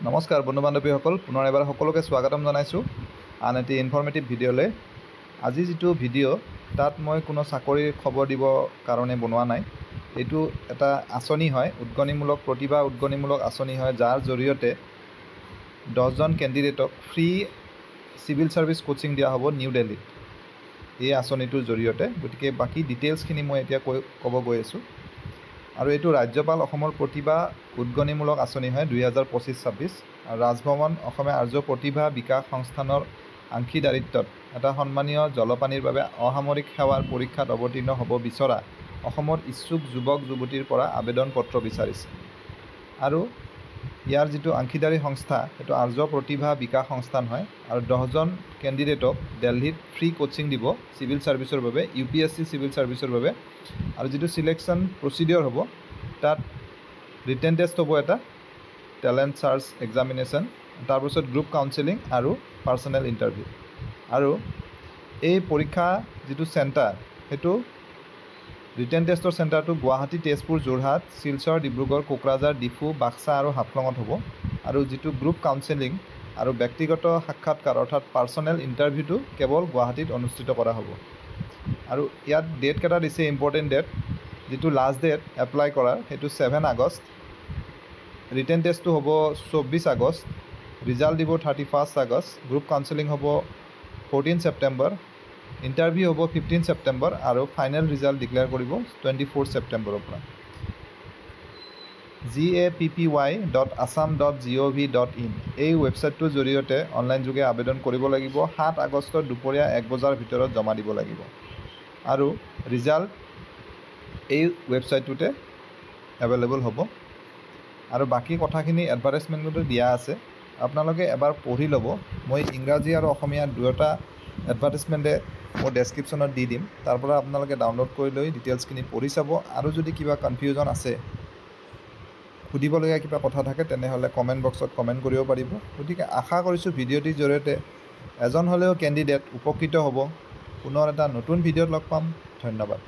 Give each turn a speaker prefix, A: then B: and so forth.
A: নমস্কাৰ বন্ধু বান্ধৱীসকল, পুনৰ এবাৰ সকলোকে স্বাগতম জনাইছোঁ আন এটি ইনফৰ্মেটিভ ভিডিঅ'লৈ। আজি যিটো ভিডিঅ' তাত মই কোনো চাকৰিৰ খবৰ দিব কাৰণে বনোৱা নাই। এইটো এটা আঁচনি হয়, প্ৰতিভা উদ্গনিমূলক আঁচনি হয়, যাৰ জৰিয়তে 10জন কেণ্ডিডেটক ফ্ৰী চিভিল ছাৰ্ভিচ কোচিং দিয়া হ'ব নিউ দিল্লীত এই আঁচনিটোৰ জৰিয়তে। গতিকে বাকী ডিটেইলছখিনি মই এতিয়া ক'ব গৈ আছোঁ। আৰু এইটো ৰাজ্যপাল অসমৰ প্ৰতিভা উদ্গনিমূলক আঁচনি হয় 2025-26। আৰু ৰাজভৱন অসমীয়া আৰ্য প্ৰতিভা বিকাশ সংস্থানৰ অংশীদাৰিত্বত এটা সন্মানীয় জলপানীৰ বাবে অসামৰিক সেৱাৰ পৰীক্ষাত অৱতীৰ্ণ হ'ব বিচৰা অসমৰ ইচ্ছুক যুৱক যুৱতীৰ পৰা আবেদন পত্ৰ বিচাৰিছে। আৰু ইয়াৰ যিটো অংশীদাৰী সংস্থা সেইটো আৰ্য প্ৰতিভা বিকাশ সংস্থান হয়। আৰু 10জন কেণ্ডিডেটক দিল্লীত ফ্ৰী কোচিং দিব চিভিল ছাৰ্ভিচৰ বাবে, UPSC চিভিল ছাৰ্ভিচৰ বাবে। আৰু যিটো চিলেকশ্যন প্ৰচিডিঅ'ৰ হ'ব তাত ৰিটেন টেষ্ট হ'ব, এটা টেলেণ্ট চাৰ্চ এক্সামিনেশ্যন, তাৰপিছত গ্ৰুপ কাউন্সেলিং আৰু পাৰ্চনেল ইণ্টাৰভিউ। আৰু এই পৰীক্ষা যিটো চেণ্টাৰ সেইটো ৰিটেন টেষ্টৰ চেণ্টাৰটো গুৱাহাটী, তেজপুৰ, যোৰহাট, শিলচৰ, ডিব্ৰুগড়, কোকৰাঝাৰ, ডিফু, বাক্সা আৰু হাফলঙত হ'ব। আৰু যিটো গ্ৰুপ কাউন্সেলিং আৰু ব্যক্তিগত সাক্ষাৎকাৰ অৰ্থাৎ পাৰ্চনেল ইণ্টাৰভিউটো কেৱল গুৱাহাটীত অনুষ্ঠিত কৰা হ'ব। আৰু ইয়াত ডেট কেইটা দিছে, ইম্পৰ্টেণ্ট ডেট। যিটো লাষ্ট ডেট এপ্লাই কৰাৰ সেইটো 7 আগষ্ট, ৰিটেন টেষ্টটো হ'ব 24 আগষ্ট, ৰিজাল্ট দিব 31 আগষ্ট, গ্ৰুপ কাউন্সেলিং হ'ব 14 ছেপ্টেম্বৰ, ইণ্টাৰভিউ হ'ব 15 ছেপ্টেম্বৰ আৰু ফাইনেল ৰিজাল্ট ডিক্লেয়াৰ কৰিব 24 ছেপ্টেম্বৰৰ পৰা। gappy.assam.gov.in এই ৱেবছাইটটোৰ জৰিয়তে অনলাইন যোগে আবেদন কৰিব লাগিব। 7 আগষ্টৰ দুপৰীয়া 1 বজাৰ ভিতৰত জমা দিব লাগিব। আৰু ৰিজাল্ট এই ৱেবছাইটটোতে এভেইলেবল হ'ব। আৰু বাকী কথাখিনি এডভাৰটাইজমেণ্টতো দিয়া আছে, আপোনালোকে এবাৰ পঢ়ি ল'ব। মই ইংৰাজী আৰু অসমীয়া দুয়োটা এডভাৰটাইজমেণ্টে মোৰ ডেছক্ৰিপশ্যনত দি দিম, তাৰ পৰা আপোনালোকে ডাউনলোড কৰি লৈ ডিটেইলছখিনি পঢ়ি চাব। আৰু যদি কিবা কনফিউজন আছে, সুধিবলগীয়া কিবা কথা থাকে, তেনেহ'লে কমেণ্ট বক্সত কমেণ্ট কৰিব পাৰিব। গতিকে আশা কৰিছোঁ ভিডিঅ'টিৰ জৰিয়তে এজন হ'লেও কেণ্ডিডেট উপকৃত হ'ব। পুনৰ এটা নতুন ভিডিঅ'ত লগ পাম। ধন্যবাদ।